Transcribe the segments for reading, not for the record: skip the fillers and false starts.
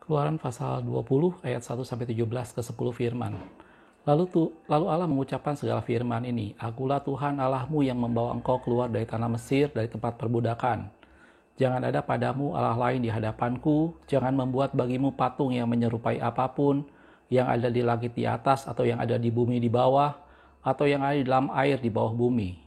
Keluaran pasal 20 ayat 1-17 ke 10 firman. Lalu Allah mengucapkan segala firman ini, Akulah Tuhan Allahmu yang membawa engkau keluar dari tanah Mesir, dari tempat perbudakan. Jangan ada padamu Allah lain di hadapanku, jangan membuat bagimu patung yang menyerupai apapun, yang ada di langit di atas, atau yang ada di bumi di bawah, atau yang ada di dalam air di bawah bumi.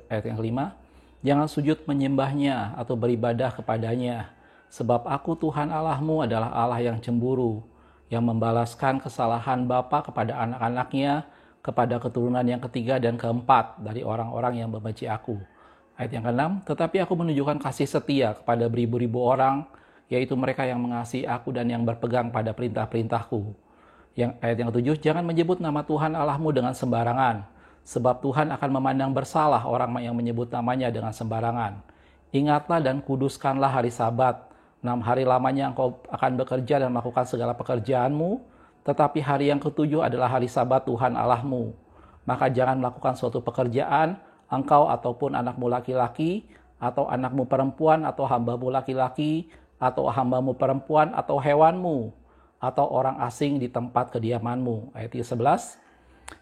Ayat yang kelima, jangan sujud menyembahnya atau beribadah kepadanya, sebab aku Tuhan Allahmu adalah Allah yang cemburu, yang membalaskan kesalahan bapa kepada anak-anaknya, kepada keturunan yang ketiga dan keempat dari orang-orang yang membenci aku. Ayat yang keenam, tetapi aku menunjukkan kasih setia kepada beribu-ribu orang, yaitu mereka yang mengasihi aku dan yang berpegang pada perintah-perintahku. Ayat yang ketujuh, jangan menyebut nama Tuhan Allahmu dengan sembarangan, sebab Tuhan akan memandang bersalah orang yang menyebut namanya dengan sembarangan. Ingatlah dan kuduskanlah hari Sabat. 6 hari lamanya engkau akan bekerja dan melakukan segala pekerjaanmu, tetapi hari yang ketujuh adalah hari Sabat Tuhan Allahmu. Maka jangan melakukan suatu pekerjaan, engkau ataupun anakmu laki-laki, atau anakmu perempuan, atau hambamu laki-laki, atau hambamu perempuan, atau hewanmu, atau orang asing di tempat kediamanmu. Ayat 11.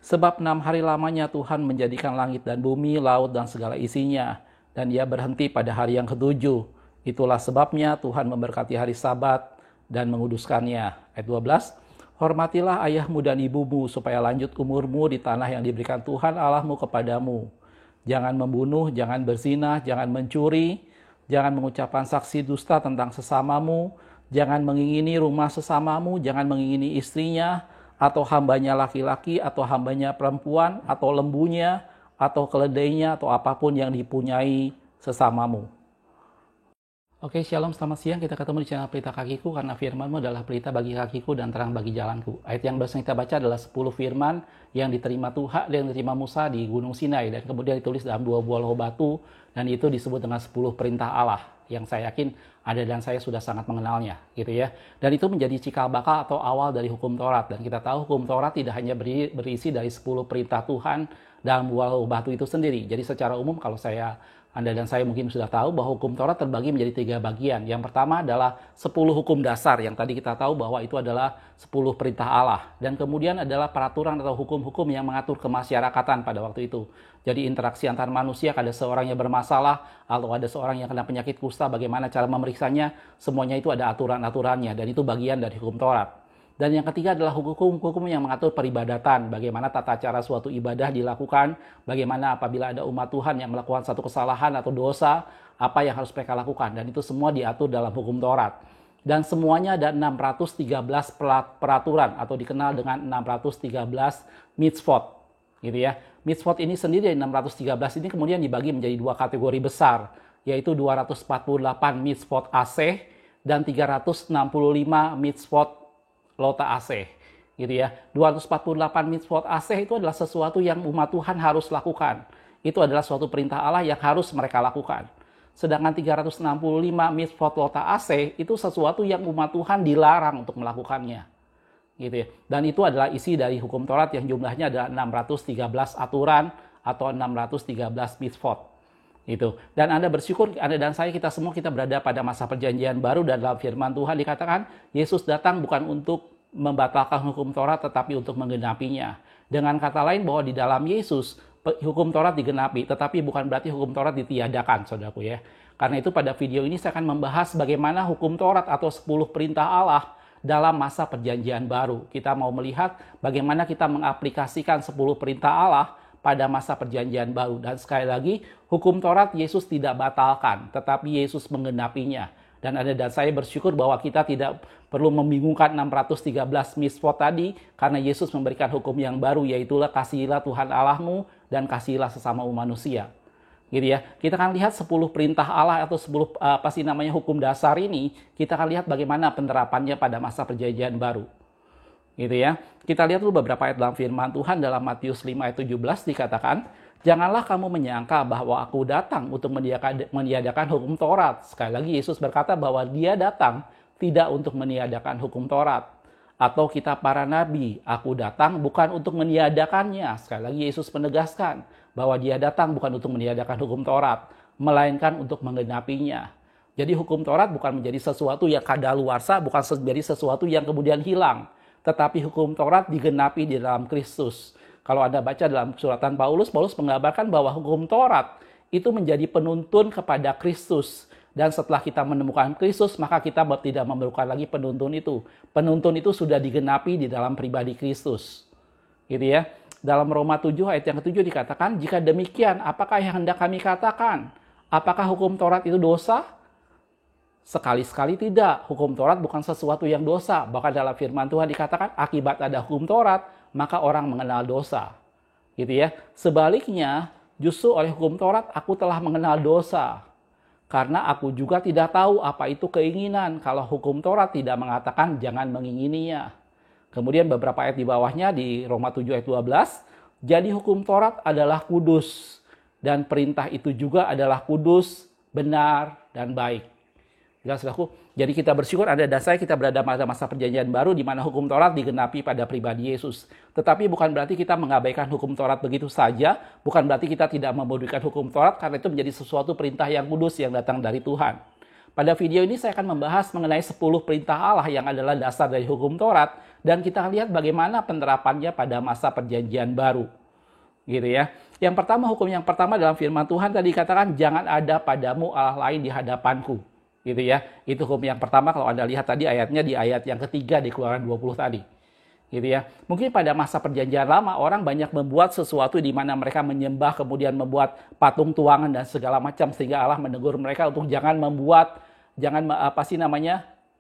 Sebab 6 hari lamanya Tuhan menjadikan langit dan bumi, laut dan segala isinya, dan ia berhenti pada hari yang ketujuh. Itulah sebabnya Tuhan memberkati hari Sabat dan menguduskannya. Ayat 12. Hormatilah ayahmu dan ibumu supaya lanjut umurmu di tanah yang diberikan Tuhan Allahmu kepadamu. Jangan membunuh, jangan berzina, jangan mencuri, jangan mengucapkan saksi dusta tentang sesamamu, jangan mengingini rumah sesamamu, jangan mengingini istrinya, atau hambanya laki-laki, atau hambanya perempuan, atau lembunya, atau keledainya, atau apapun yang dipunyai sesamamu. Oke, shalom, selamat siang. Kita ketemu di channel Pelita Kakiku, karena firman-Mu adalah pelita bagi kakiku dan terang bagi jalanku. Ayat yang baru kita baca adalah 10 firman yang diterima Tuhan, yang diterima Musa di Gunung Sinai, dan kemudian ditulis dalam 2 buah loh batu, dan itu disebut dengan 10 perintah Allah, yang saya yakin ada dan saya sudah sangat mengenalnya, gitu ya. Dan itu menjadi cikal bakal atau awal dari hukum Taurat. Dan kita tahu hukum Taurat tidak hanya berisi dari 10 perintah Tuhan dalam buah loh batu itu sendiri. Jadi secara umum kalau Anda dan saya mungkin sudah tahu bahwa hukum Taurat terbagi menjadi 3 bagian. Yang pertama adalah 10 hukum dasar yang tadi kita tahu bahwa itu adalah 10 perintah Allah. Dan kemudian adalah peraturan atau hukum-hukum yang mengatur kemasyarakatan pada waktu itu. Jadi interaksi antar manusia, ada seorang yang bermasalah, atau ada seorang yang kena penyakit kusta, bagaimana cara memeriksanya, semuanya itu ada aturan-aturannya. Dan itu bagian dari hukum Taurat. Dan yang ketiga adalah hukum-hukum yang mengatur peribadatan, bagaimana tata cara suatu ibadah dilakukan, bagaimana apabila ada umat Tuhan yang melakukan satu kesalahan atau dosa, apa yang harus mereka lakukan. Dan itu semua diatur dalam hukum Taurat. Dan semuanya ada 613 peraturan atau dikenal dengan 613 mitzvot. Gitu ya. Mitzvot ini sendiri dari 613 ini kemudian dibagi menjadi 2 kategori besar, yaitu 248 mitzvot aseh dan 365 mitzvot lota aseh, gitu ya. 248 mitzvot aseh itu adalah sesuatu yang umat Tuhan harus lakukan. Itu adalah suatu perintah Allah yang harus mereka lakukan. Sedangkan 365 mitzvot lota aseh itu sesuatu yang umat Tuhan dilarang untuk melakukannya, gitu ya. Dan itu adalah isi dari hukum Taurat yang jumlahnya adalah 613 aturan atau 613 mitzvot. Itu. Dan Anda bersyukur, Anda dan saya, kita semua kita berada pada masa perjanjian baru, dan dalam firman Tuhan dikatakan Yesus datang bukan untuk membatalkan hukum Taurat tetapi untuk menggenapinya. Dengan kata lain bahwa di dalam Yesus hukum Taurat digenapi, tetapi bukan berarti hukum Taurat ditiadakan, saudaraku ya. Karena itu pada video ini saya akan membahas bagaimana hukum Taurat atau 10 perintah Allah dalam masa perjanjian baru. Kita mau melihat bagaimana kita mengaplikasikan 10 perintah Allah pada masa perjanjian baru. Dan sekali lagi, hukum Taurat Yesus tidak batalkan, tetapi Yesus menggenapinya. Dan Anda dan saya bersyukur bahwa kita tidak perlu membingungkan 613 mitzvot tadi, karena Yesus memberikan hukum yang baru, yaitulah kasihilah Tuhan Allahmu dan kasihilah sesama manusia. Gitu ya. Kita akan lihat 10 perintah Allah atau 10 hukum dasar ini, kita akan lihat bagaimana penerapannya pada masa perjanjian baru. Gitu ya. Kita lihat dulu beberapa ayat dalam firman Tuhan. Dalam Matius 5 ayat 17 dikatakan, janganlah kamu menyangka bahwa aku datang untuk meniadakan hukum Taurat. Sekali lagi Yesus berkata bahwa dia datang tidak untuk meniadakan hukum Taurat. Atau kitab para nabi, aku datang bukan untuk meniadakannya. Sekali lagi Yesus menegaskan bahwa dia datang bukan untuk meniadakan hukum Taurat, melainkan untuk menggenapinya. Jadi hukum Taurat bukan menjadi sesuatu yang kadaluarsa, bukan menjadi sesuatu yang kemudian hilang. Tetapi hukum Taurat digenapi di dalam Kristus. Kalau Anda baca dalam suratan Paulus, Paulus menggambarkan bahwa hukum Taurat itu menjadi penuntun kepada Kristus. Dan setelah kita menemukan Kristus, maka kita tidak memerlukan lagi penuntun itu. Penuntun itu sudah digenapi di dalam pribadi Kristus. Gitu ya. Dalam Roma 7 ayat yang ke-7 dikatakan, jika demikian, apakah yang hendak kami katakan? Apakah hukum Taurat itu dosa? Sekali-sekali tidak. Hukum Taurat bukan sesuatu yang dosa. Bahkan dalam firman Tuhan dikatakan akibat ada hukum Taurat, maka orang mengenal dosa. Gitu ya. Sebaliknya, justru oleh hukum Taurat aku telah mengenal dosa. Karena aku juga tidak tahu apa itu keinginan. Kalau hukum Taurat tidak mengatakan jangan mengingininya. Kemudian beberapa ayat di bawahnya di Roma 7 ayat 12. Jadi hukum Taurat adalah kudus. Dan perintah itu juga adalah kudus, benar, dan baik. Jadi kita bersyukur ada dasar kita berada pada masa perjanjian baru di mana hukum Taurat digenapi pada pribadi Yesus. Tetapi bukan berarti kita mengabaikan hukum Taurat begitu saja, bukan berarti kita tidak membodohkan hukum Taurat karena itu menjadi sesuatu perintah yang kudus yang datang dari Tuhan. Pada video ini saya akan membahas mengenai 10 perintah Allah yang adalah dasar dari hukum Taurat dan kita lihat bagaimana penerapannya pada masa perjanjian baru. Gitu ya. Yang pertama, hukum yang pertama dalam firman Tuhan tadi dikatakan jangan ada padamu Allah lain di hadapanku. Gitu ya. Itu hukum yang pertama kalau Anda lihat tadi ayatnya di ayat yang ketiga di Keluaran 20 tadi. Gitu ya. Mungkin pada masa perjanjian lama orang banyak membuat sesuatu di mana mereka menyembah kemudian membuat patung tuangan dan segala macam sehingga Allah menegur mereka untuk jangan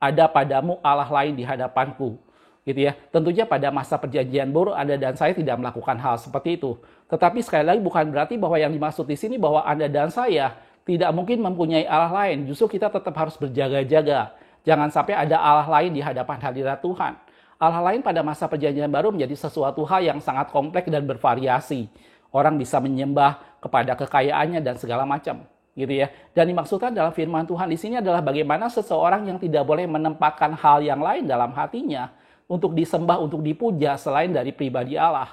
ada padamu Allah lain di hadapanku. Gitu ya. Tentunya pada masa perjanjian baru Anda dan saya tidak melakukan hal seperti itu. Tetapi sekali lagi bukan berarti bahwa yang dimaksud di sini bahwa Anda dan saya tidak mungkin mempunyai Allah lain. Justru kita tetap harus berjaga-jaga. Jangan sampai ada Allah lain di hadapan hadirat Tuhan. Allah lain pada masa perjanjian baru menjadi sesuatu hal yang sangat kompleks dan bervariasi. Orang bisa menyembah kepada kekayaannya dan segala macam. Gitu ya. Dan dimaksudkan dalam firman Tuhan di sini adalah bagaimana seseorang yang tidak boleh menempatkan hal yang lain dalam hatinya untuk disembah, untuk dipuja selain dari pribadi Allah.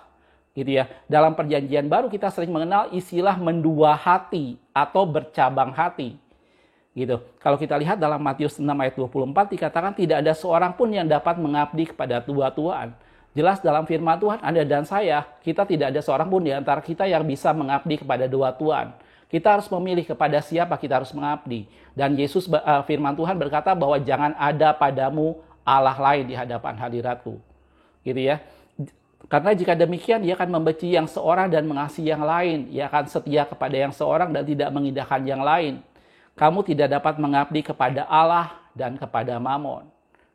Gitu ya. Dalam perjanjian baru kita sering mengenal istilah mendua hati atau bercabang hati. Gitu. Kalau kita lihat dalam Matius 6 ayat 24 dikatakan tidak ada seorang pun yang dapat mengabdi kepada dua tuan. Jelas dalam firman Tuhan Anda dan saya, kita tidak ada seorang pun di antara kita yang bisa mengabdi kepada dua tuan. Kita harus memilih kepada siapa kita harus mengabdi. Dan Yesus firman Tuhan berkata bahwa jangan ada padamu Allah lain di hadapan hadiratku. Gitu ya. Karena jika demikian, dia akan membenci yang seorang dan mengasihi yang lain. Ia akan setia kepada yang seorang dan tidak mengindahkan yang lain. Kamu tidak dapat mengabdi kepada Allah dan kepada Mamon.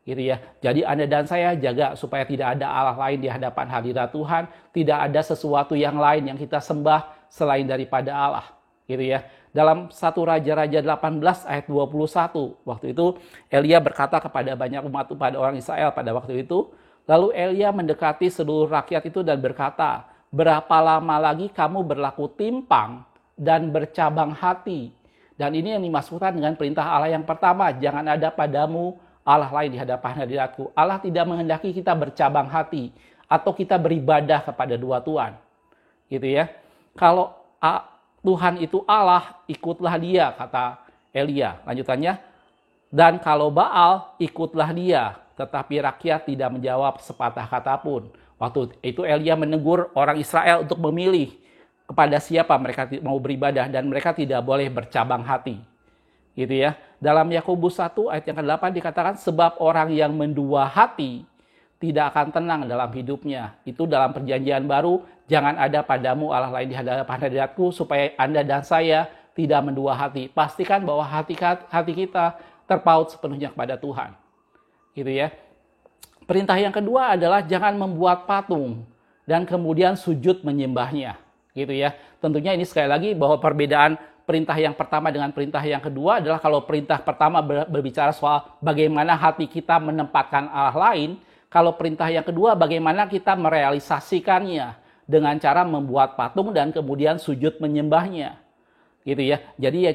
Gitu ya. Jadi Anda dan saya jaga supaya tidak ada Allah lain di hadapan hadirat Tuhan. Tidak ada sesuatu yang lain yang kita sembah selain daripada Allah. Gitu ya. Dalam 1 Raja-Raja 18 ayat 21, waktu itu Elia berkata kepada banyak umat pada orang Israel pada waktu itu, lalu Elia mendekati seluruh rakyat itu dan berkata, berapa lama lagi kamu berlaku timpang dan bercabang hati? Dan ini yang dimaksudkan dengan perintah Allah yang pertama, jangan ada padamu Allah lain di hadapan hadiratku. Allah tidak menghendaki kita bercabang hati atau kita beribadah kepada dua tuan. Gitu ya. Kalau Tuhan itu Allah, ikutlah dia, kata Elia. Lanjutannya, dan kalau Baal, ikutlah dia. Tetapi rakyat tidak menjawab sepatah kata pun. Waktu itu Elia menegur orang Israel untuk memilih kepada siapa mereka mau beribadah. Dan mereka tidak boleh bercabang hati. Gitu ya. Dalam Yakobus 1 ayat yang ke-8 dikatakan, sebab orang yang mendua hati tidak akan tenang dalam hidupnya. Itu dalam perjanjian baru, jangan ada padamu Allah lain di hadapan hadiratku, supaya Anda dan saya tidak mendua hati. Pastikan bahwa hati kita terpaut sepenuhnya kepada Tuhan. Gitu ya. Perintah yang kedua adalah jangan membuat patung dan kemudian sujud menyembahnya. Gitu ya. Tentunya ini sekali lagi bahwa perbedaan perintah yang pertama dengan perintah yang kedua adalah kalau perintah pertama berbicara soal bagaimana hati kita menempatkan Allah lain, kalau perintah yang kedua bagaimana kita merealisasikannya dengan cara membuat patung dan kemudian sujud menyembahnya. Gitu ya. Jadi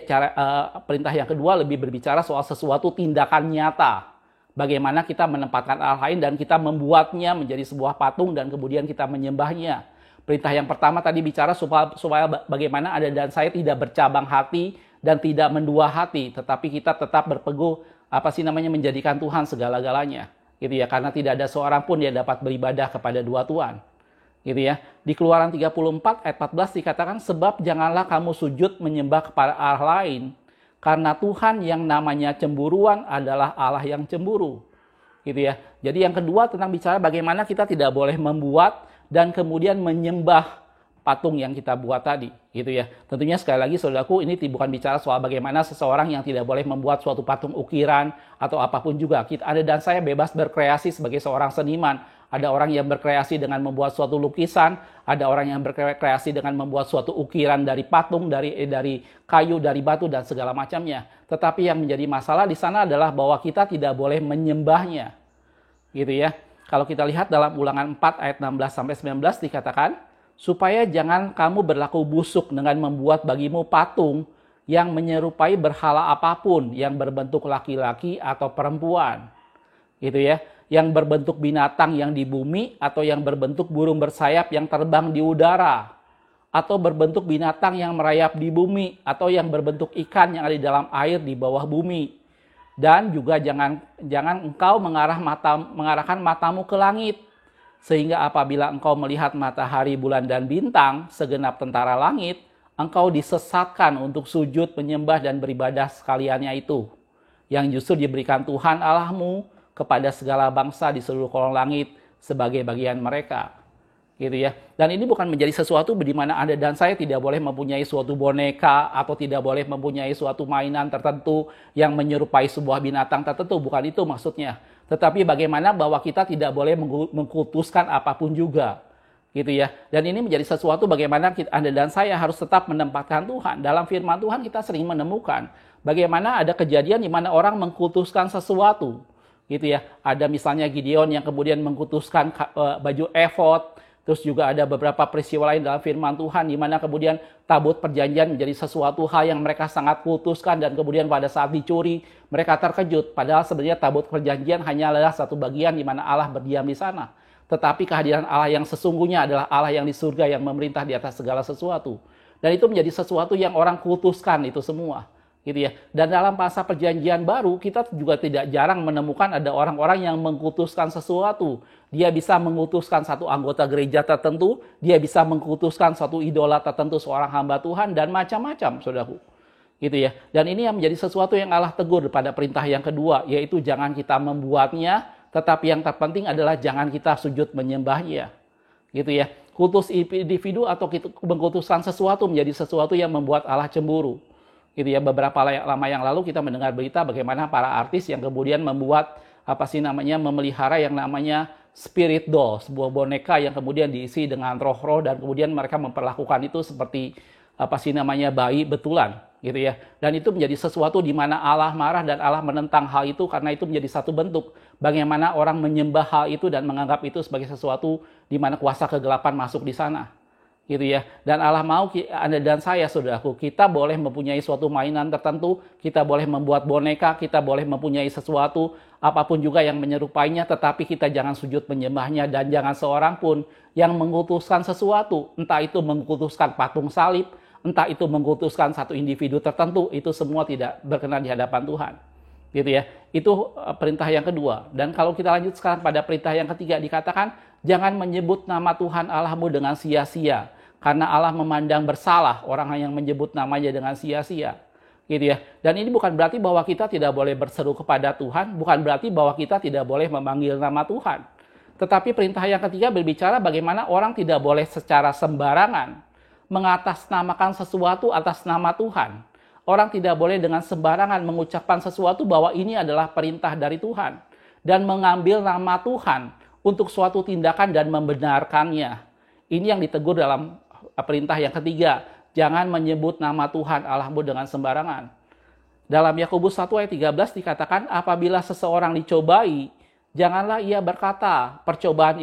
perintah yang kedua lebih berbicara soal sesuatu tindakan nyata. Bagaimana kita menempatkan Allah lain dan kita membuatnya menjadi sebuah patung dan kemudian kita menyembahnya. Perintah yang pertama tadi bicara supaya bagaimana Anda dan saya tidak bercabang hati dan tidak mendua hati, tetapi kita tetap berpegang menjadikan Tuhan segala-galanya, gitu ya, karena tidak ada seorang pun yang dapat beribadah kepada dua Tuhan, gitu ya. Di Keluaran 34 ayat 14 dikatakan, sebab janganlah kamu sujud menyembah kepada Allah lain, karena Tuhan yang namanya cemburuan adalah Allah yang cemburu, gitu ya. Jadi yang kedua tentang bicara bagaimana kita tidak boleh membuat dan kemudian menyembah patung yang kita buat tadi, gitu ya. Tentunya sekali lagi saudaraku, ini bukan bicara soal bagaimana seseorang yang tidak boleh membuat suatu patung ukiran atau apapun juga. Anda dan saya bebas berkreasi sebagai seorang seniman. Ada orang yang berkreasi dengan membuat suatu lukisan, ada orang yang berkreasi dengan membuat suatu ukiran dari patung, dari kayu, dari batu dan segala macamnya. Tetapi yang menjadi masalah di sana adalah bahwa kita tidak boleh menyembahnya, gitu ya. Kalau kita lihat dalam Ulangan 4 ayat 16 sampai 19 dikatakan, supaya jangan kamu berlaku busuk dengan membuat bagimu patung yang menyerupai berhala apapun yang berbentuk laki-laki atau perempuan, gitu ya, yang berbentuk binatang yang di bumi atau yang berbentuk burung bersayap yang terbang di udara, atau berbentuk binatang yang merayap di bumi, atau yang berbentuk ikan yang ada di dalam air di bawah bumi. Dan juga jangan engkau mengarahkan matamu ke langit, sehingga apabila engkau melihat matahari, bulan, dan bintang, segenap tentara langit, engkau disesatkan untuk sujud, menyembah, dan beribadah sekaliannya itu, yang justru diberikan Tuhan Allahmu kepada segala bangsa di seluruh kolong langit sebagai bagian mereka, gitu ya. Dan ini bukan menjadi sesuatu di mana Anda dan saya tidak boleh mempunyai suatu boneka atau tidak boleh mempunyai suatu mainan tertentu yang menyerupai sebuah binatang tertentu, bukan itu maksudnya. Tetapi bagaimana bahwa kita tidak boleh mengkultuskan apapun juga, gitu ya. Dan ini menjadi sesuatu bagaimana Anda dan saya harus tetap menempatkan Tuhan. Dalam firman Tuhan kita sering menemukan bagaimana ada kejadian di mana orang mengkultuskan sesuatu, gitu ya. Ada misalnya Gideon yang kemudian mengkultuskan baju efod. Terus juga ada beberapa peristiwa lain dalam firman Tuhan di mana kemudian tabut perjanjian menjadi sesuatu hal yang mereka sangat kultuskan, dan kemudian pada saat dicuri mereka terkejut. Padahal sebenarnya tabut perjanjian hanyalah satu bagian di mana Allah berdiam di sana. Tetapi kehadiran Allah yang sesungguhnya adalah Allah yang di surga yang memerintah di atas segala sesuatu. Dan itu menjadi sesuatu yang orang kultuskan itu semua, gitu ya. Dan dalam masa perjanjian baru kita juga tidak jarang menemukan ada orang-orang yang mengkultuskan sesuatu. Dia bisa mengutuskan satu anggota gereja tertentu, dia bisa mengkutuskan satu idola tertentu, seorang hamba Tuhan, dan macam-macam, saudaraku, gitu ya. Dan ini yang menjadi sesuatu yang Allah tegur pada perintah yang kedua, yaitu jangan kita membuatnya, tetapi yang terpenting adalah jangan kita sujud menyembahnya, gitu ya. Kultus individu atau mengkultuskan sesuatu menjadi sesuatu yang membuat Allah cemburu, gitu ya. Beberapa lama yang lalu kita mendengar berita bagaimana para artis yang kemudian membuat memelihara yang namanya spirit doll, sebuah boneka yang kemudian diisi dengan roh-roh, dan kemudian mereka memperlakukan itu seperti bayi betulan, gitu ya. Dan itu menjadi sesuatu di mana Allah marah dan Allah menentang hal itu, karena itu menjadi satu bentuk bagaimana orang menyembah hal itu dan menganggap itu sebagai sesuatu di mana kuasa kegelapan masuk di sana, gitu ya. Dan Allah mau Anda dan saya, saudaraku, kita boleh mempunyai suatu mainan tertentu, kita boleh membuat boneka, kita boleh mempunyai sesuatu apapun juga yang menyerupainya, tetapi kita jangan sujud menyembahnya, dan jangan seorang pun yang mengkultuskan sesuatu, entah itu mengkultuskan patung salib, entah itu mengkultuskan satu individu tertentu, itu semua tidak berkenan di hadapan Tuhan, gitu ya. Itu perintah yang kedua. Dan kalau kita lanjut sekarang pada perintah yang ketiga, dikatakan jangan menyebut nama Tuhan Allahmu dengan sia-sia, karena Allah memandang bersalah orang yang menyebut namanya dengan sia-sia, gitu ya. Dan ini bukan berarti bahwa kita tidak boleh berseru kepada Tuhan, bukan berarti bahwa kita tidak boleh memanggil nama Tuhan. Tetapi perintah yang ketiga berbicara bagaimana orang tidak boleh secara sembarangan mengatasnamakan sesuatu atas nama Tuhan. Orang tidak boleh dengan sembarangan mengucapkan sesuatu bahwa ini adalah perintah dari Tuhan, dan mengambil nama Tuhan untuk suatu tindakan dan membenarkannya. Ini yang ditegur dalam perintah yang ketiga. Jangan menyebut nama Tuhan Allahmu dengan sembarangan. Dalam Yakobus 1 ayat 13 dikatakan, apabila seseorang dicobai, janganlah ia berkata, pencobaan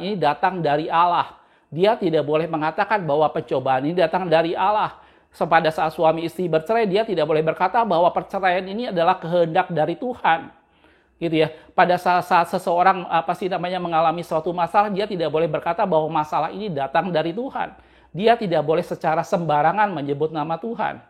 ini datang dari Allah. Dia tidak boleh mengatakan bahwa pencobaan ini datang dari Allah. Pada saat suami istri bercerai, dia tidak boleh berkata bahwa perceraian ini adalah kehendak dari Tuhan, gitu ya. Pada saat seseorang mengalami suatu masalah, dia tidak boleh berkata bahwa masalah ini datang dari Tuhan. Dia tidak boleh secara sembarangan menyebut nama Tuhan,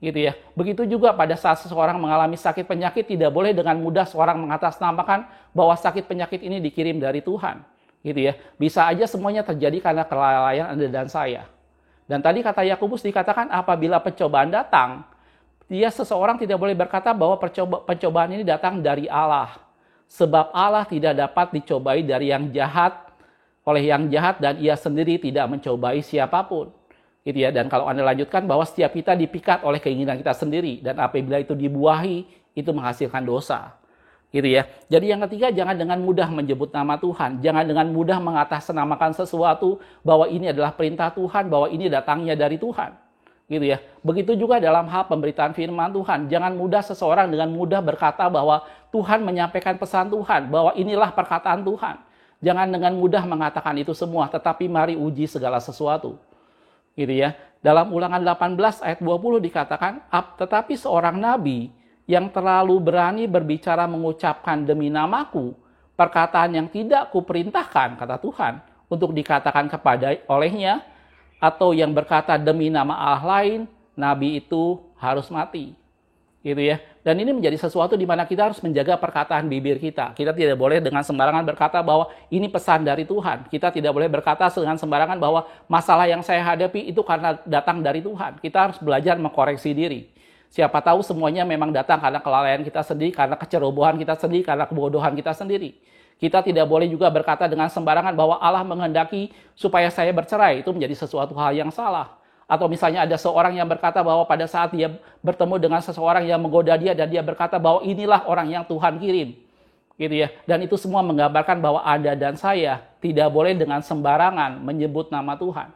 gitu ya. Begitu juga pada saat seseorang mengalami sakit penyakit, tidak boleh dengan mudah seorang mengatasnamakan bahwa sakit penyakit ini dikirim dari Tuhan, gitu ya. Bisa aja semuanya terjadi karena kelalaian Anda dan saya. Dan tadi kata Yakobus dikatakan apabila pencobaan datang, seseorang tidak boleh berkata bahwa pencobaan ini datang dari Allah. Sebab Allah tidak dapat dicobai dari yang jahat, oleh yang jahat, dan ia sendiri tidak mencobai siapapun. Gitu ya. Dan kalau Anda lanjutkan bahwa setiap kita dipikat oleh keinginan kita sendiri, dan apabila itu dibuahi, itu menghasilkan dosa. Gitu ya. Jadi yang ketiga, jangan dengan mudah menyebut nama Tuhan. Jangan dengan mudah mengatasnamakan sesuatu bahwa ini adalah perintah Tuhan, bahwa ini datangnya dari Tuhan. Gitu ya. Begitu juga dalam hal pemberitaan firman Tuhan. Jangan mudah seseorang dengan mudah berkata bahwa Tuhan menyampaikan pesan Tuhan, bahwa inilah perkataan Tuhan. Jangan dengan mudah mengatakan itu semua, tetapi mari uji segala sesuatu. Gitu ya. Dalam Ulangan 18 ayat 20 dikatakan, tetapi seorang nabi yang terlalu berani berbicara mengucapkan demi namaku, perkataan yang tidak kuperintahkan, kata Tuhan, untuk dikatakan kepada olehnya, atau yang berkata demi nama Allah lain, nabi itu harus mati. Gitu ya. Dan ini menjadi sesuatu di mana kita harus menjaga perkataan bibir kita. Kita tidak boleh dengan sembarangan berkata bahwa ini pesan dari Tuhan. Kita tidak boleh berkata dengan sembarangan bahwa masalah yang saya hadapi itu karena datang dari Tuhan. Kita harus belajar mengkoreksi diri. Siapa tahu semuanya memang datang karena kelalaian kita sendiri, karena kecerobohan kita sendiri, karena kebodohan kita sendiri. Kita tidak boleh juga berkata dengan sembarangan bahwa Allah menghendaki supaya saya bercerai. Itu menjadi sesuatu hal yang salah. Atau misalnya ada seorang yang berkata bahwa pada saat dia bertemu dengan seseorang yang menggoda dia, dan dia berkata bahwa inilah orang yang Tuhan kirim. Gitu ya. Dan itu semua menggambarkan bahwa Anda dan saya tidak boleh dengan sembarangan menyebut nama Tuhan.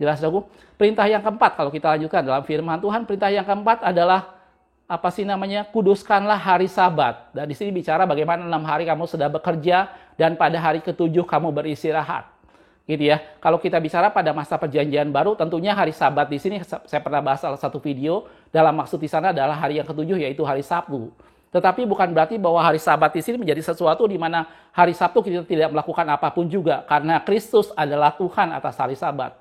Jelas, saudaraku? Perintah yang keempat, kalau kita lanjutkan dalam firman Tuhan, perintah yang keempat adalah kuduskanlah hari Sabat. Dan di sini bicara bagaimana 6 hari kamu sudah bekerja dan pada hari ke-7 kamu beristirahat. Gitu ya. Kalau kita bicara pada masa perjanjian baru, tentunya hari Sabat di sini saya pernah bahas salah satu video, dalam maksud di sana adalah hari yang ke-7, yaitu hari Sabtu. Tetapi bukan berarti bahwa hari Sabat di sini menjadi sesuatu di mana hari Sabtu kita tidak melakukan apapun juga, karena Kristus adalah Tuhan atas hari Sabat.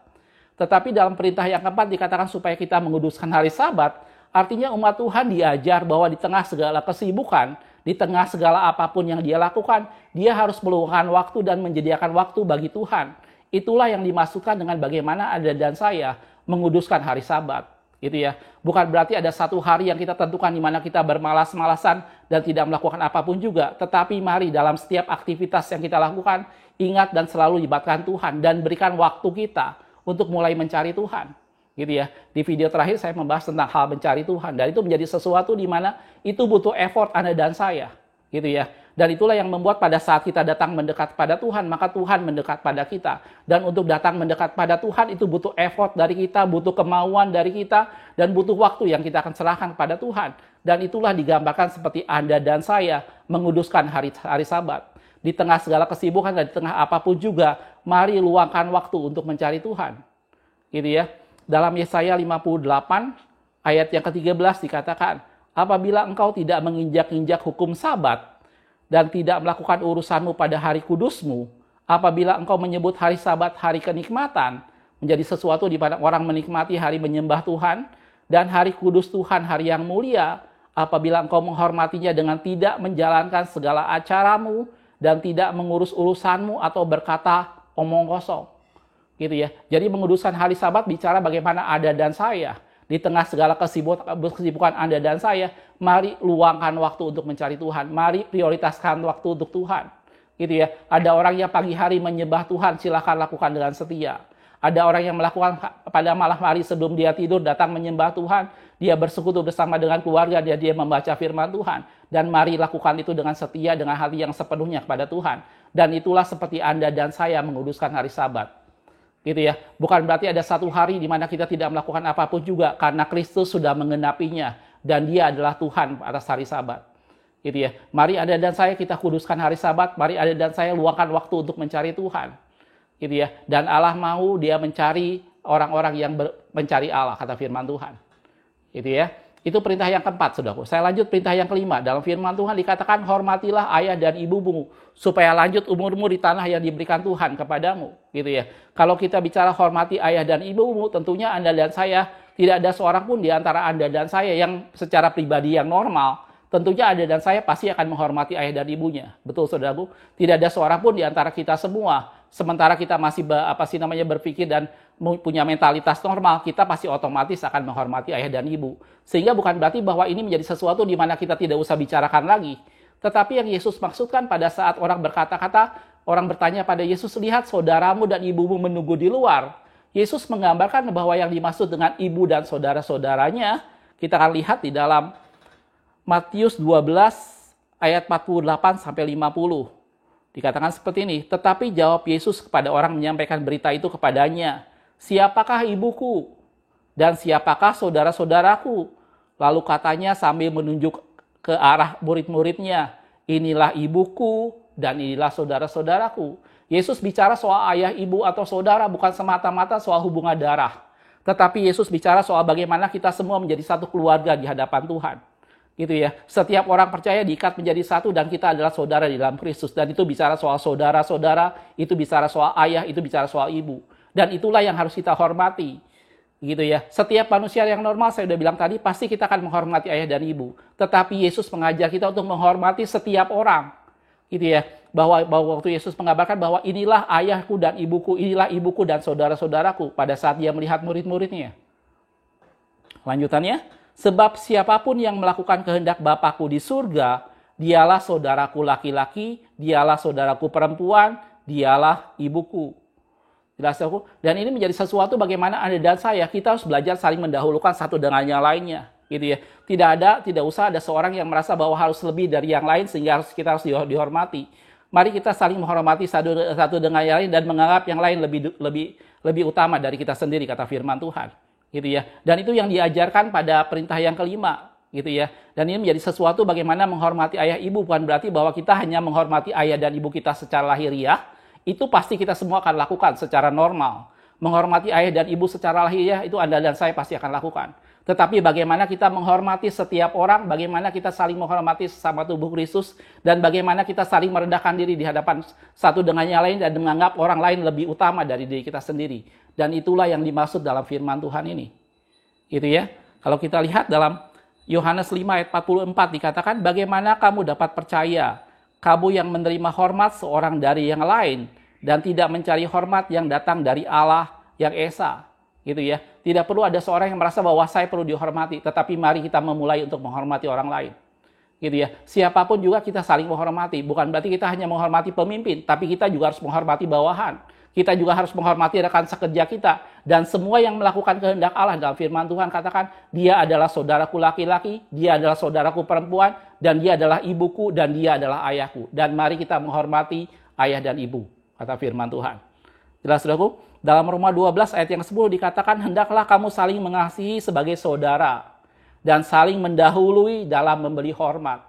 Tetapi dalam perintah yang keempat dikatakan supaya kita menguduskan hari Sabat, artinya umat Tuhan diajar bahwa di tengah segala kesibukan, di tengah segala apapun yang dia lakukan, dia harus meluangkan waktu dan menyediakan waktu bagi Tuhan. Itulah yang dimaksudkan dengan bagaimana Anda dan saya menguduskan hari Sabat. Gitu ya. Bukan berarti ada satu hari yang kita tentukan di mana kita bermalas-malasan dan tidak melakukan apapun juga. Tetapi mari dalam setiap aktivitas yang kita lakukan, ingat dan selalu libatkan Tuhan dan berikan waktu kita untuk mulai mencari Tuhan. Gitu ya. Di video terakhir saya membahas tentang hal mencari Tuhan, dan itu menjadi sesuatu di mana itu butuh effort Anda dan saya. Gitu ya. Dan itulah yang membuat pada saat kita datang mendekat pada Tuhan, maka Tuhan mendekat pada kita. Dan untuk datang mendekat pada Tuhan itu butuh effort dari kita, butuh kemauan dari kita, dan butuh waktu yang kita akan serahkan kepada Tuhan. Dan itulah digambarkan seperti Anda dan saya menguduskan hari Sabat. Di tengah segala kesibukan dan di tengah apapun juga, mari luangkan waktu untuk mencari Tuhan. Gitu ya. Dalam Yesaya 58 ayat yang ke-13 dikatakan, apabila engkau tidak menginjak-injak hukum Sabat dan tidak melakukan urusanmu pada hari kudusmu, apabila engkau menyebut hari Sabat hari kenikmatan, menjadi sesuatu di mana orang menikmati hari menyembah Tuhan, dan hari kudus Tuhan hari yang mulia, apabila engkau menghormatinya dengan tidak menjalankan segala acaramu dan tidak mengurus urusanmu atau berkata omong kosong. Gitu ya. Jadi menguduskan hari Sabat bicara bagaimana Anda dan saya di tengah segala kesibukan Anda dan saya, mari luangkan waktu untuk mencari Tuhan. Mari prioritaskan waktu untuk Tuhan. Gitu ya. Ada orang yang pagi hari menyembah Tuhan, silakan lakukan dengan setia. Ada orang yang melakukan pada malam hari sebelum dia tidur datang menyembah Tuhan, dia bersekutu bersama dengan keluarga, dia membaca firman Tuhan. Dan mari lakukan itu dengan setia, dengan hati yang sepenuhnya kepada Tuhan. Dan itulah seperti Anda dan saya menguduskan hari Sabat. Gitu ya. Bukan berarti ada satu hari di mana kita tidak melakukan apapun juga, karena Kristus sudah mengenapinya dan dia adalah Tuhan atas hari Sabat. Gitu ya. Mari Anda dan saya kita kuduskan hari Sabat, mari Anda dan saya luangkan waktu untuk mencari Tuhan. Gitu ya. Dan Allah mau dia mencari orang-orang yang mencari Allah, kata firman Tuhan. Gitu ya. Itu perintah yang keempat, saudaraku. Saya lanjut perintah yang kelima. Dalam firman Tuhan dikatakan, hormatilah ayah dan ibumu, supaya lanjut umurmu di tanah yang diberikan Tuhan kepadamu. Gitu ya. Kalau kita bicara hormati ayah dan ibumu, tentunya Anda dan saya, tidak ada seorang pun di antara Anda dan saya yang secara pribadi yang normal, tentunya Anda dan saya pasti akan menghormati ayah dan ibunya. Betul, saudaraku? Tidak ada seorang pun di antara kita semua, sementara kita masih berpikir dan punya mentalitas normal, kita pasti otomatis akan menghormati ayah dan ibu. Sehingga bukan berarti bahwa ini menjadi sesuatu di mana kita tidak usah bicarakan lagi. Tetapi yang Yesus maksudkan pada saat orang berkata-kata, orang bertanya pada Yesus, lihat saudaramu dan ibumu menunggu di luar. Yesus menggambarkan bahwa yang dimaksud dengan ibu dan saudara-saudaranya, kita akan lihat di dalam Matius 12 ayat 48 sampai 50. Dikatakan seperti ini, tetapi jawab Yesus kepada orang menyampaikan berita itu kepadanya, siapakah ibuku dan siapakah saudara-saudaraku? Lalu katanya sambil menunjuk ke arah murid-muridnya, inilah ibuku dan inilah saudara-saudaraku. Yesus bicara soal ayah, ibu, atau saudara bukan semata-mata soal hubungan darah. Tetapi Yesus bicara soal bagaimana kita semua menjadi satu keluarga di hadapan Tuhan. Gitu ya. Setiap orang percaya diikat menjadi satu dan kita adalah saudara di dalam Kristus. Dan itu bicara soal saudara-saudara, itu bicara soal ayah, itu bicara soal ibu. Dan itulah yang harus kita hormati. Gitu ya. Setiap manusia yang normal, saya sudah bilang tadi, pasti kita akan menghormati ayah dan ibu. Tetapi Yesus mengajar kita untuk menghormati setiap orang. Gitu ya. Bahwa waktu Yesus mengabarkan bahwa inilah ayahku dan ibuku, inilah ibuku dan saudara-saudaraku pada saat dia melihat murid-muridnya. Lanjutannya, sebab siapapun yang melakukan kehendak Bapakku di surga, dialah saudaraku laki-laki, dialah saudaraku perempuan, dialah ibuku. Jelas aku? Dan ini menjadi sesuatu bagaimana Anda dan saya, kita harus belajar saling mendahulukan satu dengan yang lainnya. Gitu ya. Tidak usah ada seorang yang merasa bahwa harus lebih dari yang lain sehingga kita harus dihormati. Mari kita saling menghormati satu dengan yang lain dan menganggap yang lain lebih utama dari kita sendiri, kata firman Tuhan. Gitu ya. Dan itu yang diajarkan pada perintah yang kelima. Gitu ya. Dan ini menjadi sesuatu bagaimana menghormati ayah ibu, bukan berarti bahwa kita hanya menghormati ayah dan ibu kita secara lahiriah. Itu pasti kita semua akan lakukan secara normal. Menghormati ayah dan ibu secara lahiriah itu Anda dan saya pasti akan lakukan. Tetapi bagaimana kita menghormati setiap orang, bagaimana kita saling menghormati sesama tubuh Kristus, dan bagaimana kita saling merendahkan diri di hadapan satu dengan yang lain dan menganggap orang lain lebih utama dari diri kita sendiri. Dan itulah yang dimaksud dalam firman Tuhan ini. Gitu ya. Kalau kita lihat dalam Yohanes 5 ayat 44 dikatakan, bagaimana kamu dapat percaya, kamu yang menerima hormat seorang dari yang lain, dan tidak mencari hormat yang datang dari Allah yang Esa. Gitu ya. Tidak perlu ada seorang yang merasa bahwa saya perlu dihormati, tetapi mari kita memulai untuk menghormati orang lain. Gitu ya. Siapapun juga kita saling menghormati. Bukan berarti kita hanya menghormati pemimpin, tapi kita juga harus menghormati bawahan. Kita juga harus menghormati rekan sekerja kita. Dan semua yang melakukan kehendak Allah dalam firman Tuhan katakan, dia adalah saudaraku laki-laki, dia adalah saudaraku perempuan, dan dia adalah ibuku, dan dia adalah ayahku. Dan mari kita menghormati ayah dan ibu, kata firman Tuhan. Jelas, saudaraku? Dalam Roma 12 ayat yang 10 dikatakan, hendaklah kamu saling mengasihi sebagai saudara, dan saling mendahului dalam memberi hormat.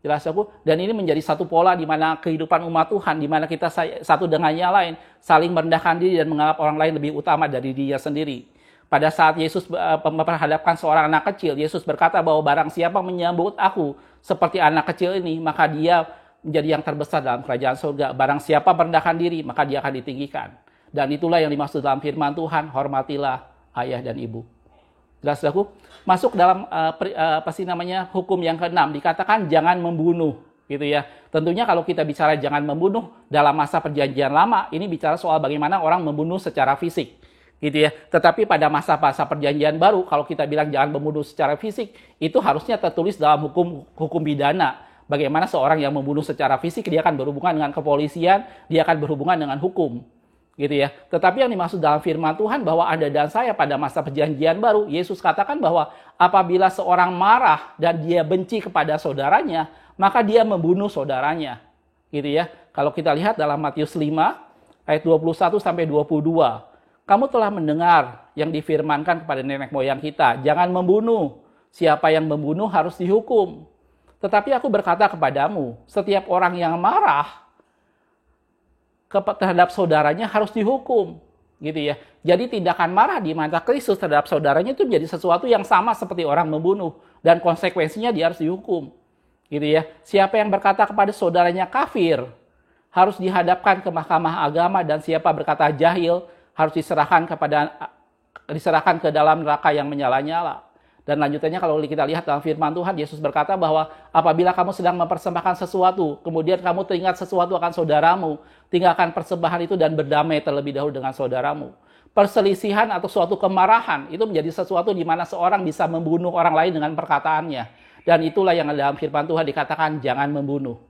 Jelas aku? Dan ini menjadi satu pola di mana kehidupan umat Tuhan, di mana kita satu dengan yang lain, saling merendahkan diri dan menganggap orang lain lebih utama dari dirinya sendiri. Pada saat Yesus memperhadapkan seorang anak kecil, Yesus berkata bahwa barang siapa menyambut aku seperti anak kecil ini, maka dia menjadi yang terbesar dalam kerajaan surga. Barang siapa merendahkan diri, maka dia akan ditinggikan. Dan itulah yang dimaksud dalam firman Tuhan, hormatilah ayah dan ibu. Jelas, saudaraku? Masuk dalam hukum yang ke-6 dikatakan jangan membunuh, gitu ya. Tentunya kalau kita bicara jangan membunuh dalam masa perjanjian lama, ini bicara soal bagaimana orang membunuh secara fisik, gitu ya. Tetapi pada masa-masa perjanjian baru, kalau kita bilang jangan membunuh secara fisik, itu harusnya tertulis dalam hukum pidana. Bagaimana seorang yang membunuh secara fisik dia akan berhubungan dengan kepolisian, dia akan berhubungan dengan hukum. Gitu ya. Tetapi yang dimaksud dalam firman Tuhan bahwa Anda dan saya pada masa perjanjian baru, Yesus katakan bahwa apabila seorang marah dan dia benci kepada saudaranya, maka dia membunuh saudaranya. Gitu ya. Kalau kita lihat dalam Matius 5 ayat 21 sampai 22, kamu telah mendengar yang difirmankan kepada nenek moyang kita, jangan membunuh. Siapa yang membunuh harus dihukum. Tetapi aku berkata kepadamu, setiap orang yang marah terhadap saudaranya harus dihukum. Gitu ya. Jadi tindakan marah di mata Kristus terhadap saudaranya itu menjadi sesuatu yang sama seperti orang membunuh. Dan konsekuensinya dia harus dihukum. Gitu ya. Siapa yang berkata kepada saudaranya kafir, harus dihadapkan ke mahkamah agama, dan siapa berkata jahil, harus diserahkan ke dalam neraka yang menyala-nyala. Dan lanjutannya kalau kita lihat dalam firman Tuhan, Yesus berkata bahwa apabila kamu sedang mempersembahkan sesuatu, kemudian kamu teringat sesuatu akan saudaramu, tinggalkan persembahan itu dan berdamai terlebih dahulu dengan saudaramu. Perselisihan atau suatu kemarahan itu menjadi sesuatu di mana seorang bisa membunuh orang lain dengan perkataannya. Dan itulah yang dalam firman Tuhan dikatakan jangan membunuh.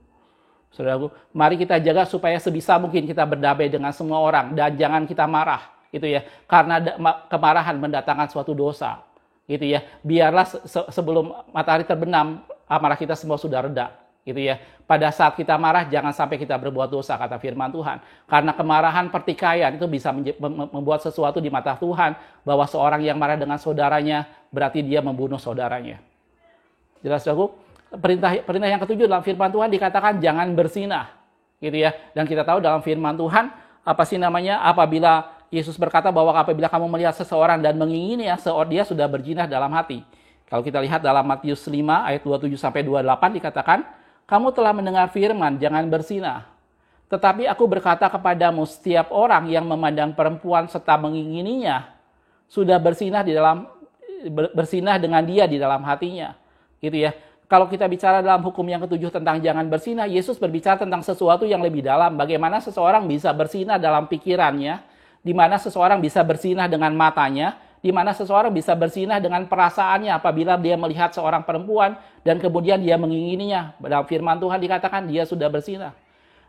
Saudaraku, mari kita jaga supaya sebisa mungkin kita berdamai dengan semua orang dan jangan kita marah, gitu ya. Karena kemarahan mendatangkan suatu dosa. Gitu ya, biarlah sebelum matahari terbenam, amarah kita semua sudah reda, gitu ya. Pada saat kita marah, jangan sampai kita berbuat dosa, kata firman Tuhan. Karena kemarahan pertikaian itu bisa membuat sesuatu di mata Tuhan, bahwa seorang yang marah dengan saudaranya, berarti dia membunuh saudaranya. Jelas, saudaraku? Perintah yang ketujuh dalam firman Tuhan dikatakan jangan berzinah, gitu ya. Dan kita tahu dalam firman Tuhan, apabila Yesus berkata bahwa apabila kamu melihat seseorang dan mengingini dia sudah berzina dalam hati. Kalau kita lihat dalam Matius 5 ayat 27-28 dikatakan, kamu telah mendengar firman, jangan berzina. Tetapi aku berkata kepadamu, setiap orang yang memandang perempuan serta mengingininya, sudah berzinah dengan dia di dalam hatinya. Gitu ya. Kalau kita bicara dalam hukum yang ketujuh tentang jangan berzinah, Yesus berbicara tentang sesuatu yang lebih dalam. Bagaimana seseorang bisa berzinah dalam pikirannya, di mana seseorang bisa berzinah dengan matanya, di mana seseorang bisa berzinah dengan perasaannya apabila dia melihat seorang perempuan dan kemudian dia mengingininya. Dalam firman Tuhan dikatakan dia sudah berzinah.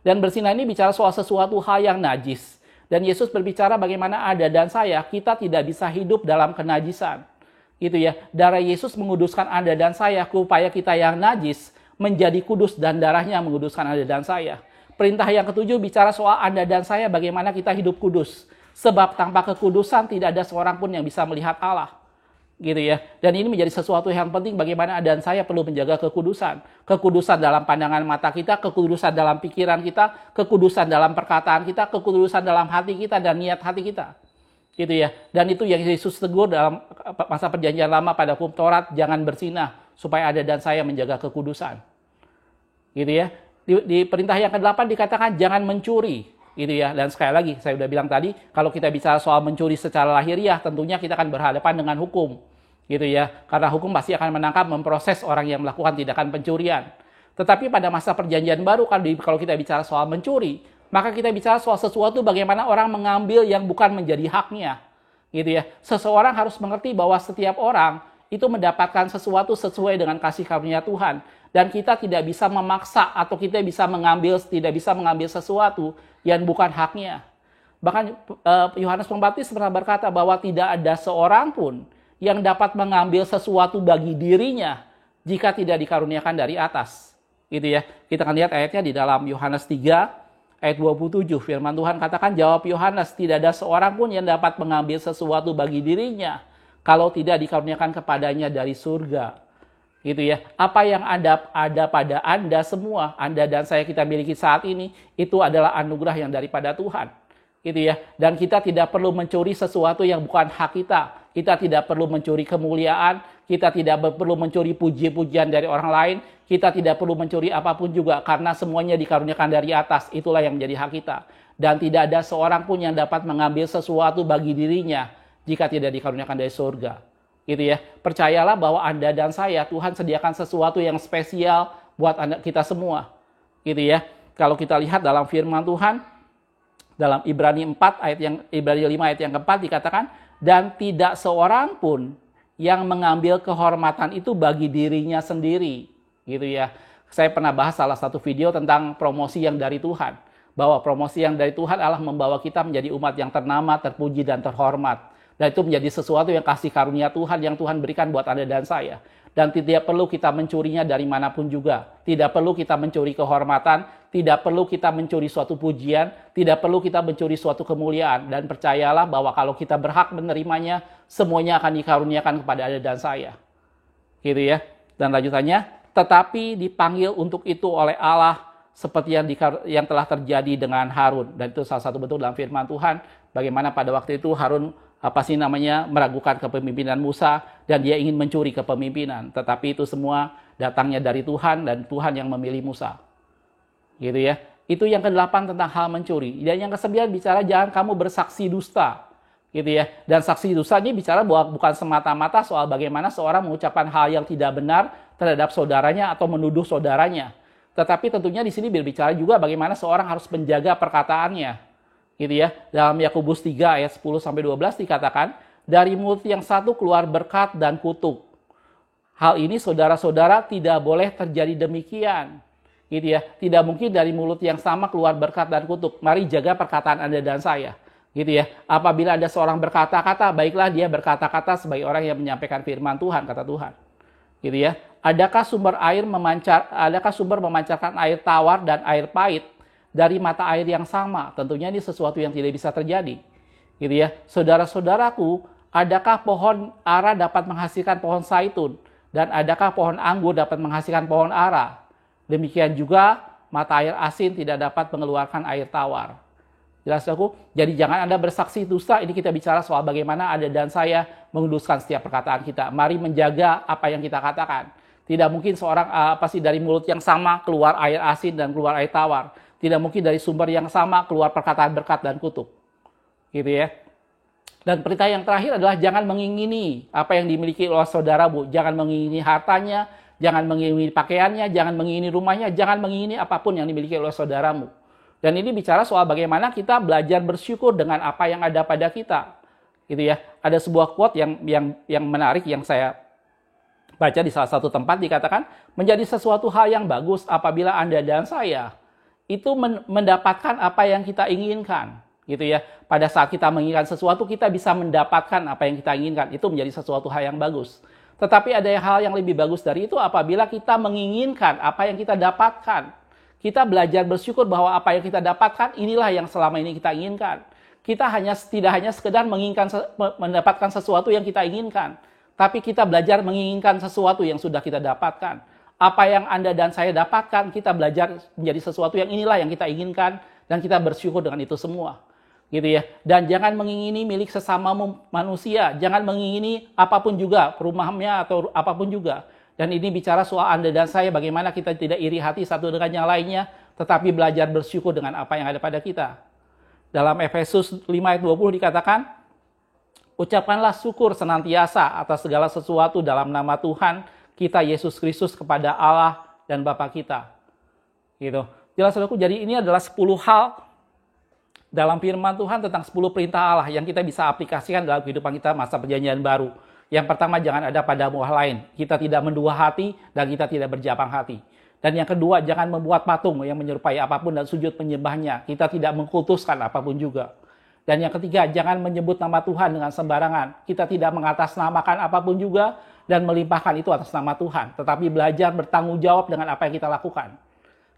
Dan berzinah ini bicara soal sesuatu hal yang najis. Dan Yesus berbicara bagaimana Anda dan saya, kita tidak bisa hidup dalam kenajisan. Gitu ya. Darah Yesus menguduskan Anda dan saya, supaya kita yang najis menjadi kudus dan darahnya menguduskan Anda dan saya. Perintah yang ketujuh bicara soal Anda dan saya bagaimana kita hidup kudus. Sebab tanpa kekudusan tidak ada seorang pun yang bisa melihat Allah. Gitu ya. Dan ini menjadi sesuatu yang penting bagaimana Anda dan saya perlu menjaga kekudusan. Kekudusan dalam pandangan mata kita, kekudusan dalam pikiran kita, kekudusan dalam perkataan kita, kekudusan dalam hati kita dan niat hati kita. Gitu ya. Dan itu yang Yesus tegur dalam masa perjanjian lama pada hukum Taurat, jangan berzinah supaya Anda dan saya menjaga kekudusan. Gitu ya. Di perintah yang ke-8 dikatakan jangan mencuri. Gitu ya. Dan sekali lagi saya sudah bilang tadi, kalau kita bicara soal mencuri secara lahiriah, tentunya kita akan berhadapan dengan hukum. Gitu ya. Karena hukum pasti akan menangkap, memproses orang yang melakukan tindakan pencurian. Tetapi pada masa perjanjian baru, kalau kita bicara soal mencuri, maka kita bicara soal sesuatu bagaimana orang mengambil yang bukan menjadi haknya. Gitu ya. Seseorang harus mengerti bahwa setiap orang itu mendapatkan sesuatu sesuai dengan kasih karunia Tuhan. Dan kita tidak bisa memaksa atau kita tidak bisa mengambil sesuatu yang bukan haknya. Bahkan Yohanes Pembaptis pernah berkata bahwa tidak ada seorang pun yang dapat mengambil sesuatu bagi dirinya jika tidak dikaruniakan dari atas. Gitu ya. Kita akan lihat ayatnya di dalam Yohanes 3 ayat 27. Firman Tuhan katakan, jawab Yohanes, tidak ada seorang pun yang dapat mengambil sesuatu bagi dirinya kalau tidak dikaruniakan kepadanya dari surga. Gitu ya. Apa yang ada pada Anda semua, Anda dan saya kita miliki saat ini, itu adalah anugerah yang daripada Tuhan. Gitu ya. Dan kita tidak perlu mencuri sesuatu yang bukan hak kita. Kita tidak perlu mencuri kemuliaan, kita tidak perlu mencuri puji-pujian dari orang lain, kita tidak perlu mencuri apapun juga karena semuanya dikaruniakan dari atas. Itulah yang menjadi hak kita. Dan tidak ada seorang pun yang dapat mengambil sesuatu bagi dirinya jika tidak dikaruniakan dari surga. Gitu ya. Percayalah bahwa Anda dan saya, Tuhan sediakan sesuatu yang spesial buat kita semua. Gitu ya. Kalau kita lihat dalam firman Tuhan, dalam Ibrani 5 ayat yang keempat dikatakan, dan tidak seorang pun yang mengambil kehormatan itu bagi dirinya sendiri. Gitu ya. Saya pernah bahas salah satu video tentang promosi yang dari Tuhan. Bahwa promosi yang dari Tuhan adalah membawa kita menjadi umat yang ternama, terpuji, dan terhormat. Dan itu menjadi sesuatu yang kasih karunia Tuhan yang Tuhan berikan buat Anda dan saya. Dan tidak perlu kita mencurinya dari manapun juga. Tidak perlu kita mencuri kehormatan, tidak perlu kita mencuri suatu pujian, tidak perlu kita mencuri suatu kemuliaan. Dan percayalah bahwa kalau kita berhak menerimanya, semuanya akan dikaruniakan kepada Anda dan saya. Gitu ya. Dan lanjutannya, tetapi dipanggil untuk itu oleh Allah seperti yang telah terjadi dengan Harun. Dan itu salah satu bentuk dalam firman Tuhan, bagaimana pada waktu itu Harun meragukan kepemimpinan Musa dan dia ingin mencuri kepemimpinan. Tetapi itu semua datangnya dari Tuhan dan Tuhan yang memilih Musa. Gitu ya. Itu yang ke-8 tentang hal mencuri. Dan yang ke-9 bicara jangan kamu bersaksi dusta. Gitu ya. Dan saksi dusta ini bicara bahwa bukan semata-mata soal bagaimana seorang mengucapkan hal yang tidak benar terhadap saudaranya atau menuduh saudaranya. Tetapi tentunya di sini berbicara juga bagaimana seorang harus menjaga perkataannya. Gitu ya. Dalam Yakobus 3 ayat 10 sampai 12 dikatakan, dari mulut yang satu keluar berkat dan kutuk. Hal ini saudara-saudara tidak boleh terjadi demikian. Gitu ya. Tidak mungkin dari mulut yang sama keluar berkat dan kutuk. Mari jaga perkataan Anda dan saya. Gitu ya. Apabila ada seorang berkata-kata, baiklah dia berkata-kata sebagai orang yang menyampaikan firman Tuhan, kata Tuhan. Gitu ya. Adakah sumber memancarkan air tawar dan air pahit dari mata air yang sama? Tentunya ini sesuatu yang tidak bisa terjadi. Gitu ya. Saudara-saudaraku, adakah pohon ara dapat menghasilkan pohon zaitun? Dan adakah pohon anggur dapat menghasilkan pohon ara? Demikian juga mata air asin tidak dapat mengeluarkan air tawar. Jelas aku? Jadi jangan Anda bersaksi dusta. Ini kita bicara soal bagaimana Anda dan saya menguduskan setiap perkataan kita. Mari menjaga apa yang kita katakan. Tidak mungkin seorang dari mulut yang sama keluar air asin dan keluar air tawar. Tidak mungkin dari sumber yang sama keluar perkataan berkat dan kutuk. Gitu ya. Dan perintah yang terakhir adalah jangan mengingini apa yang dimiliki oleh saudaramu. Jangan mengingini hartanya, jangan mengingini pakaiannya, jangan mengingini rumahnya, jangan mengingini apapun yang dimiliki oleh saudaramu. Dan ini bicara soal bagaimana kita belajar bersyukur dengan apa yang ada pada kita. Gitu ya. Ada sebuah quote yang menarik yang saya baca di salah satu tempat dikatakan, menjadi sesuatu hal yang bagus apabila Anda dan saya itu mendapatkan apa yang kita inginkan. Gitu ya. Pada saat kita menginginkan sesuatu, kita bisa mendapatkan apa yang kita inginkan. Itu menjadi sesuatu hal yang bagus. Tetapi ada hal yang lebih bagus dari itu apabila kita menginginkan apa yang kita dapatkan. Kita belajar bersyukur bahwa apa yang kita dapatkan inilah yang selama ini kita inginkan. Kita tidak hanya sekedar mendapatkan sesuatu yang kita inginkan, tapi kita belajar menginginkan sesuatu yang sudah kita dapatkan. Apa yang Anda dan saya dapatkan, kita belajar menjadi sesuatu yang inilah yang kita inginkan dan kita bersyukur dengan itu semua. Gitu ya. Dan jangan mengingini milik sesama manusia, jangan mengingini apapun juga, rumahnya atau apapun juga. Dan ini bicara soal Anda dan saya bagaimana kita tidak iri hati satu dengan yang lainnya, tetapi belajar bersyukur dengan apa yang ada pada kita. Dalam Efesus 5 ayat 20 dikatakan, ucapkanlah syukur senantiasa atas segala sesuatu dalam nama Tuhan kita Yesus Kristus kepada Allah dan Bapa kita. Gitu. Jelas saudaraku, jadi ini adalah 10 hal dalam firman Tuhan tentang 10 perintah Allah yang kita bisa aplikasikan dalam kehidupan kita masa perjanjian baru. Yang pertama, jangan ada padamu Allah lain. Kita tidak mendua hati dan kita tidak berjabang hati. Dan yang kedua, jangan membuat patung yang menyerupai apapun dan sujud menyembahnya. Kita tidak mengkultuskan apapun juga. Dan yang ketiga, jangan menyebut nama Tuhan dengan sembarangan. Kita tidak mengatasnamakan apapun juga dan melimpahkan itu atas nama Tuhan. Tetapi belajar bertanggung jawab dengan apa yang kita lakukan.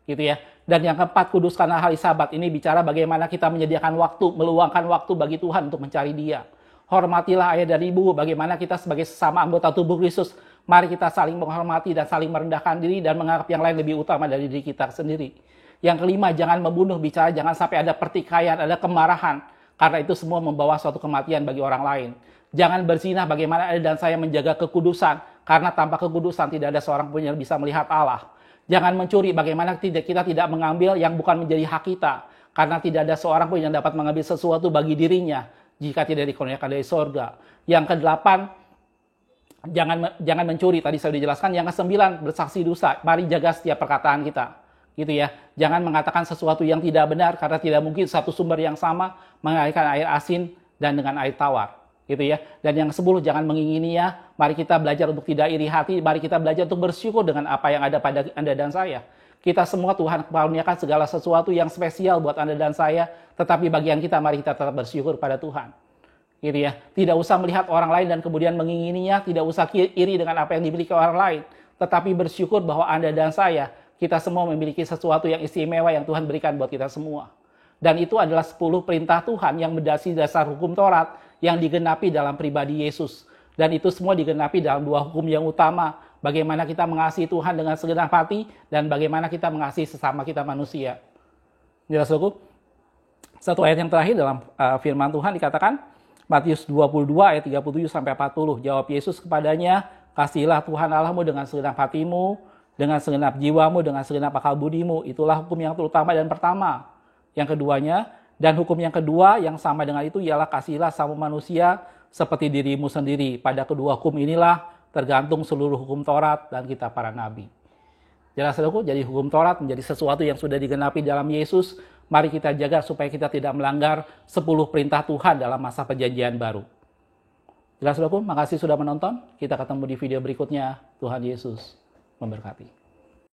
Gitu ya. Dan yang keempat, kuduskanlah hari Sabat. Ini bicara bagaimana kita menyediakan waktu, meluangkan waktu bagi Tuhan untuk mencari Dia. Hormatilah ayah dan ibu, bagaimana kita sebagai sesama anggota tubuh Kristus, mari kita saling menghormati dan saling merendahkan diri dan menganggap yang lain lebih utama dari diri kita sendiri. Yang kelima, jangan membunuh, bicara jangan sampai ada pertikaian, ada kemarahan, karena itu semua membawa suatu kematian bagi orang lain. Jangan berzina, bagaimana Anda dan saya menjaga kekudusan, karena tanpa kekudusan tidak ada seorang pun yang bisa melihat Allah. Jangan mencuri, bagaimana kita tidak mengambil yang bukan menjadi hak kita, karena tidak ada seorang pun yang dapat mengambil sesuatu bagi dirinya, jika tidak dikurniakan dari sorga. Yang kedelapan, jangan mencuri. Tadi saya sudah jelaskan. Yang kesembilan, bersaksi dusta. Mari jaga setiap perkataan kita. Gitu ya. Jangan mengatakan sesuatu yang tidak benar, karena tidak mungkin satu sumber yang sama mengalirkan air asin dan dengan air tawar. Gitu ya. Dan yang ke-10, jangan mengingininya. Mari kita belajar untuk tidak iri hati. Mari kita belajar untuk bersyukur dengan apa yang ada pada Anda dan saya. Kita semua Tuhan karuniakan segala sesuatu yang spesial buat Anda dan saya, tetapi bagian kita mari kita tetap bersyukur pada Tuhan. Gitu ya. Tidak usah melihat orang lain dan kemudian mengingininya, tidak usah iri dengan apa yang dimiliki orang lain, tetapi bersyukur bahwa Anda dan saya, kita semua memiliki sesuatu yang istimewa yang Tuhan berikan buat kita semua. Dan itu adalah 10 perintah Tuhan yang mendasari dasar hukum Taurat yang digenapi dalam pribadi Yesus. Dan itu semua digenapi dalam 2 hukum yang utama. Bagaimana kita mengasihi Tuhan dengan segenap hati dan bagaimana kita mengasihi sesama kita manusia. Jelas, saudaraku? Satu ayat yang terakhir dalam firman Tuhan dikatakan, Matius 22 ayat 37 sampai 40. Jawab Yesus kepadanya, kasihilah Tuhan Allahmu dengan segenap hatimu, dengan segenap jiwamu, dengan segenap akal budimu. Itulah hukum yang terutama dan pertama. Yang keduanya, dan hukum yang kedua yang sama dengan itu ialah kasihilah sama manusia seperti dirimu sendiri. Pada kedua hukum inilah tergantung seluruh hukum Taurat dan kitab para nabi. Jelas saudaraku, jadi hukum Taurat menjadi sesuatu yang sudah digenapi dalam Yesus. Mari kita jaga supaya kita tidak melanggar 10 perintah Tuhan dalam masa perjanjian baru. Jelas saudaraku, makasih sudah menonton. Kita ketemu di video berikutnya. Tuhan Yesus memberkati.